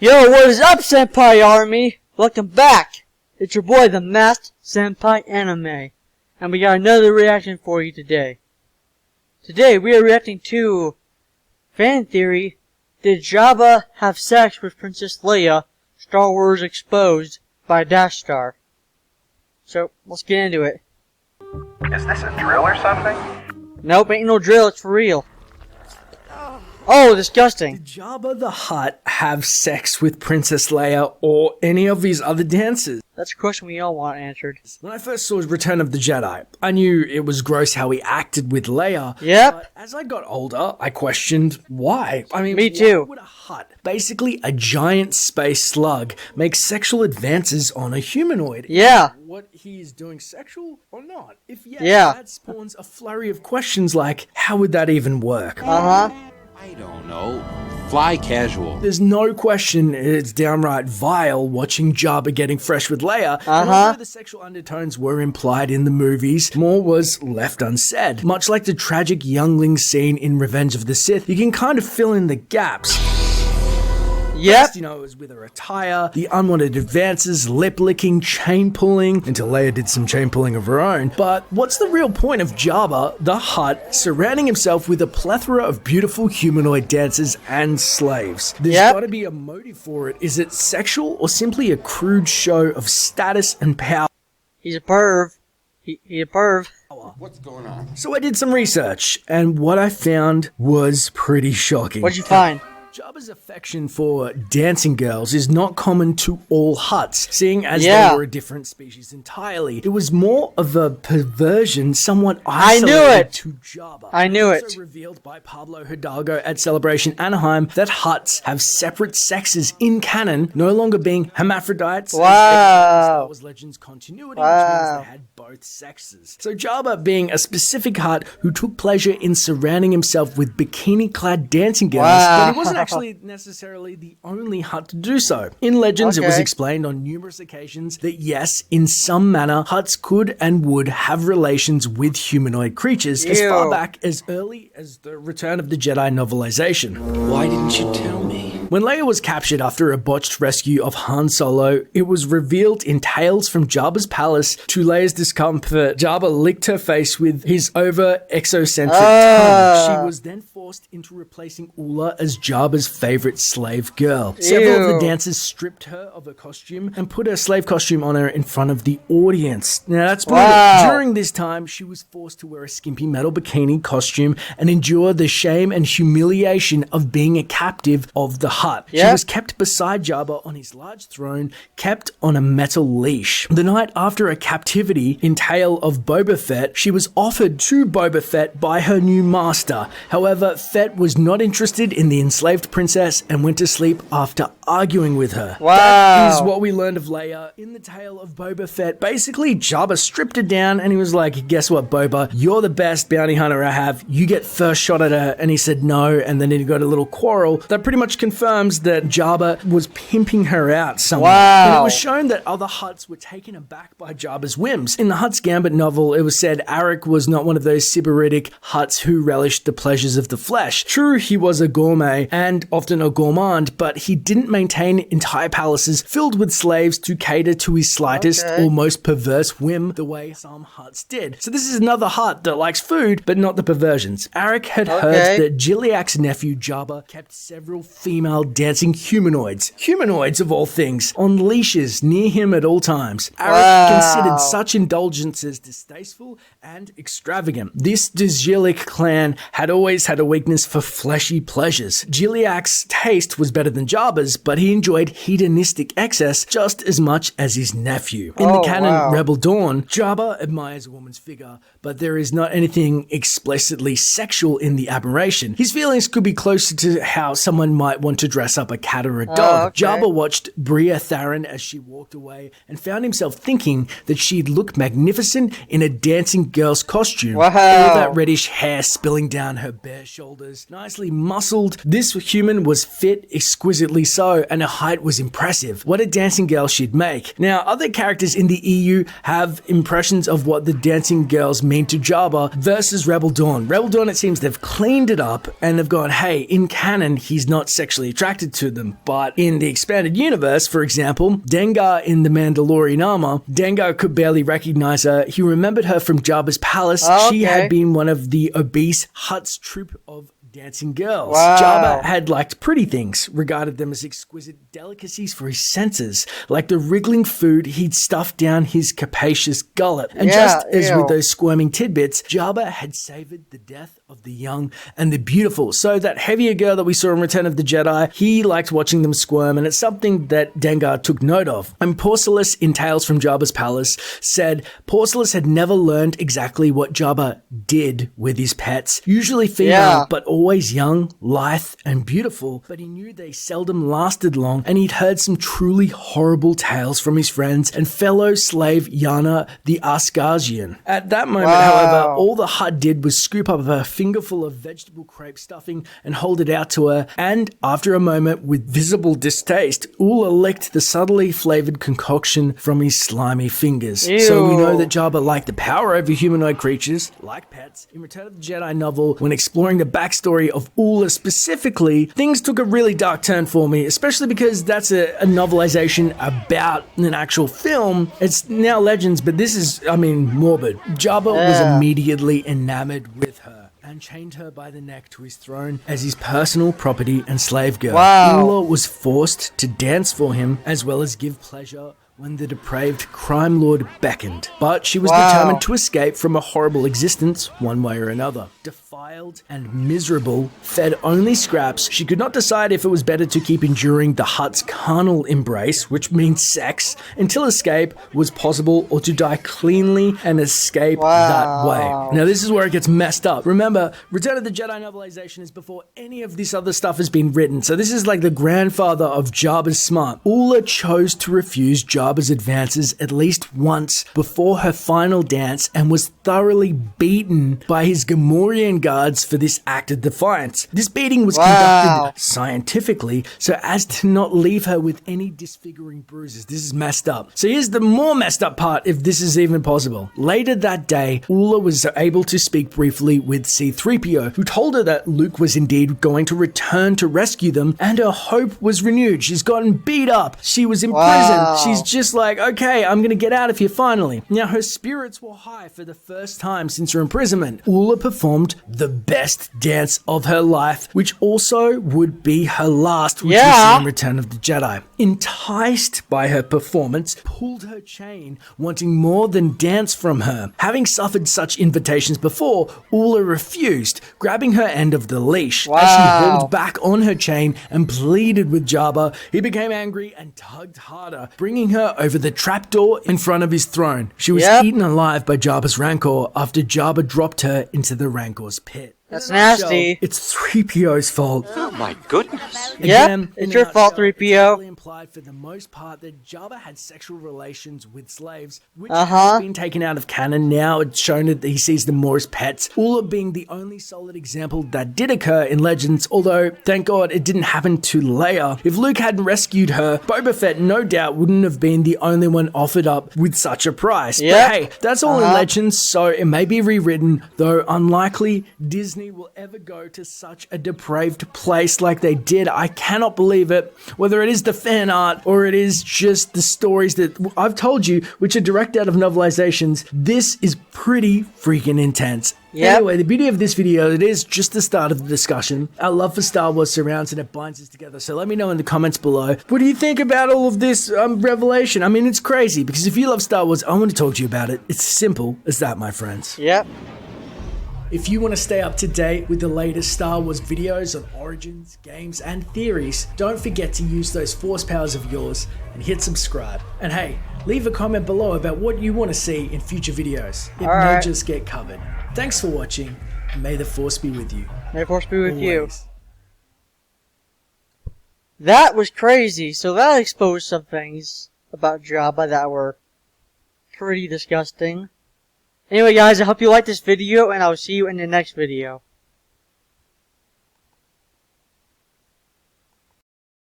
Yo, what is up, Senpai Army? Welcome back! It's your boy, the Masked Senpai Anime. And we got another reaction for you today. Today, we are reacting to Fan Theory, Did Jabba Have Sex with Princess Leia? Star Wars Exposed by Dash Star. So, let's get into it. Is this a drill or something? Nope, ain't no drill, it's for real. Oh, disgusting. Did Jabba the Hutt have sex with Princess Leia or any of his other dancers? That's a question we all want answered. When I first saw Return of the Jedi, I knew it was gross how he acted with Leia. Yep. But as I got older, I questioned why. I mean, Me too. Why would a Hutt, basically a giant space slug, make sexual advances on a humanoid? Yeah. What he is doing sexual or not? If yes, Yeah. that spawns a flurry of questions like, how would that even work? Uh-huh. I don't know. Fly casual. There's no question it's downright vile watching Jabba getting fresh with Leia. And although the sexual undertones were implied in the movies, more was left unsaid. Much like the tragic youngling scene in Revenge of the Sith, you can kind of fill in the gaps. Yep. First, it was with her attire, the unwanted advances, lip-licking, chain-pulling, until Leia did some chain-pulling of her own. But what's the real point of Jabba the Hutt surrounding himself with a plethora of beautiful humanoid dancers and slaves? There's gotta be a motive for it. Is it sexual or simply a crude show of status and power? He's a perv. He a perv. What's going on? So I did some research, and what I found was pretty shocking. What'd you find? Jabba's affection for dancing girls is not common to all Hutts, seeing as Yeah. they were a different species entirely. It was more of a perversion, somewhat I knew isolated it. to Jabba. I knew Also it. revealed by Pablo Hidalgo at Celebration Anaheim that Hutts have separate sexes in canon, no longer being hermaphrodites. Wow. Star Wars Legends continuity, which Wow. means they had both sexes. So Jabba, being a specific Hutt who took pleasure in surrounding himself with bikini-clad dancing girls, Wow. but he wasn't actually necessarily the only Hutt to do so. In Legends, it was Okay. explained on numerous occasions that yes, in some manner, Hutts could and would have relations with humanoid creatures as far Ew. back as early as the Return of the Jedi novelization. Why didn't you tell me? When Leia was captured after a botched rescue of Han Solo, it was revealed in Tales from Jabba's palace to Leia's discomfort, Jabba licked her face with his over-exocentric tongue. She was then forced into replacing Ula as Jabba's favorite slave girl. Several of the Ew. dancers stripped her of her costume and put her slave costume on her in front of the audience. Now that's brutal. Wow. During this time, she was forced to wear a skimpy metal bikini costume and endure the shame and humiliation of being a captive of the Hutt. She Yeah. was kept beside Jabba on his large throne, kept on a metal leash. The night after a captivity in Tale of Boba Fett, she was offered to Boba Fett by her new master. However, Fett was not interested in the enslaved princess and went to sleep after arguing with her. Wow. That is what we learned of Leia in the Tale of Boba Fett. Basically, Jabba stripped her down and he was like, guess what, Boba? You're the best bounty hunter I have. You get first shot at her. And he said no, and then he got a little quarrel that pretty much confirms that Jabba was pimping her out somewhere. Wow. And it was shown that other Hutts were taken aback by Jabba's whims. In the Hutt's Gambit novel, it was said Arak was not one of those sybaritic Hutts who relished the pleasures of the flesh. True, he was a gourmet and often a gourmand, but he didn't maintain entire palaces filled with slaves to cater to his slightest or most perverse whim the way some Hutts did. So this is another Hutt that likes food, but not the perversions. Arak had heard that Gilead's nephew Jabba kept several female dancing humanoids of all things, on leashes near him at all times. Arak considered such indulgences distasteful and extravagant. This Djilic clan had always had a weakness for fleshy pleasures. Gilead's taste was better than Jabba's, but he enjoyed hedonistic excess just as much as his nephew. In the canon Rebel Dawn, Jabba admires a woman's figure, but there is not anything explicitly sexual in the aberration. His feelings could be closer to how someone might want to dress up a cat or a dog. Jabba watched Bria Tharon as she walked away and found himself thinking that she'd look magnificent in a dancing girl's costume. Wow. All that reddish hair spilling down her bare shoulders, nicely muscled. This human was fit, exquisitely so, bow and her height was impressive. What a dancing girl she'd make. Now, other characters in the EU have impressions of what the dancing girls mean to Jabba versus Rebel Dawn. Rebel Dawn, it seems they've cleaned it up and they've gone, hey, in canon, he's not sexually attracted to them. But in the expanded universe, for example, Dengar in The Mandalorian armor, Dengar could barely recognize her. He remembered her from Jabba's palace. She had been one of the obese Hutt's troop of dancing girls. Wow. Jabba had liked pretty things, regarded them as exquisite delicacies for his senses, like the wriggling food he'd stuffed down his capacious gullet. And just as with those squirming tidbits, Jabba had savored the death of the young and the beautiful. So that heavier girl that we saw in Return of the Jedi, he liked watching them squirm, and it's something that Dengar took note of. And Porcellus in Tales from Jabba's Palace said Porcellus had never learned exactly what Jabba did with his pets, usually female, but always young, lithe, and beautiful, but he knew they seldom lasted long, and he'd heard some truly horrible tales from his friends and fellow slave Yana the Asgardian. At that moment, however, all the Hutt did was scoop up a fingerful of vegetable crepe stuffing and hold it out to her, and after a moment, with visible distaste, Ula licked the subtly flavored concoction from his slimy fingers. So we know that Jabba liked the power over humanoid creatures, like pets. In Return of the Jedi novel, when exploring the backstory of Ula specifically, things took a really dark turn for me, especially because that's a novelization about an actual film. It's now Legends, but this is, morbid. Jabba was immediately enamored with her and chained her by the neck to his throne as his personal property and slave girl. Ula was forced to dance for him as well as give pleasure when the depraved crime lord beckoned. But she was determined to escape from a horrible existence one way or another. Defiled and miserable, fed only scraps, she could not decide if it was better to keep enduring the Hutt's carnal embrace, which means sex, until escape was possible, or to die cleanly and escape that way. Now this is where it gets messed up. Remember, Return of the Jedi novelization is before any of this other stuff has been written, so this is like the grandfather of Jabba's smart. Ula chose to refuse Jabba's advances at least once before her final dance and was thoroughly beaten by his Gamorrean guards for this act of defiance. This beating was conducted scientifically so as to not leave her with any disfiguring bruises. This is messed up. So here's the more messed up part, if this is even possible. Later that day, Ula was able to speak briefly with C-3PO, who told her that Luke was indeed going to return to rescue them, and her hope was renewed. She's gotten beat up. She was in prison. She's just like, okay, I'm gonna get out of here finally. Now her spirits were high for the first time since her imprisonment. Ula performed the best dance of her life, which also would be her last, which we see in Return of the Jedi. Enticed by her performance, pulled her chain, wanting more than dance from her. Having suffered such invitations before, Ula refused, grabbing her end of the leash. As she hauled back on her chain and pleaded with Jabba, he became angry and tugged harder, bringing her over the trapdoor in front of his throne. She was eaten alive by Jabba's Rancor after Jabba dropped her into the Rancor's pit. That's nasty. It's 3PO's fault. Oh my goodness. Again, it's your fault, 3PO. Implied for the most part that Jabba had sexual relations with slaves, which has been taken out of canon. Now it's shown that he sees them more as pets. Ula being the only solid example that did occur in Legends, although thank God it didn't happen to Leia. If Luke hadn't rescued her, Boba Fett no doubt wouldn't have been the only one offered up with such a price. But hey, that's all in Legends, so it may be rewritten, though unlikely Disney will ever go to such a depraved place like they did. I cannot believe it. Whether it is the fan art or it is just the stories that I've told you, which are direct out of novelizations, this is pretty freaking intense. Anyway, the beauty of this video, it is just the start of the discussion. Our love for Star Wars surrounds and it binds us together. So let me know in the comments below. What do you think about all of this revelation? I mean, it's crazy because if you love Star Wars, I want to talk to you about it. It's simple as that, my friends. If you want to stay up to date with the latest Star Wars videos on origins, games, and theories, don't forget to use those force powers of yours and hit subscribe. And hey, leave a comment below about what you want to see in future videos. It may just get covered. Thanks for watching, and may the force be with you. May the force be with you. That was crazy. So that exposed some things about Jabba that were pretty disgusting. Anyway guys, I hope you liked this video, and I'll see you in the next video.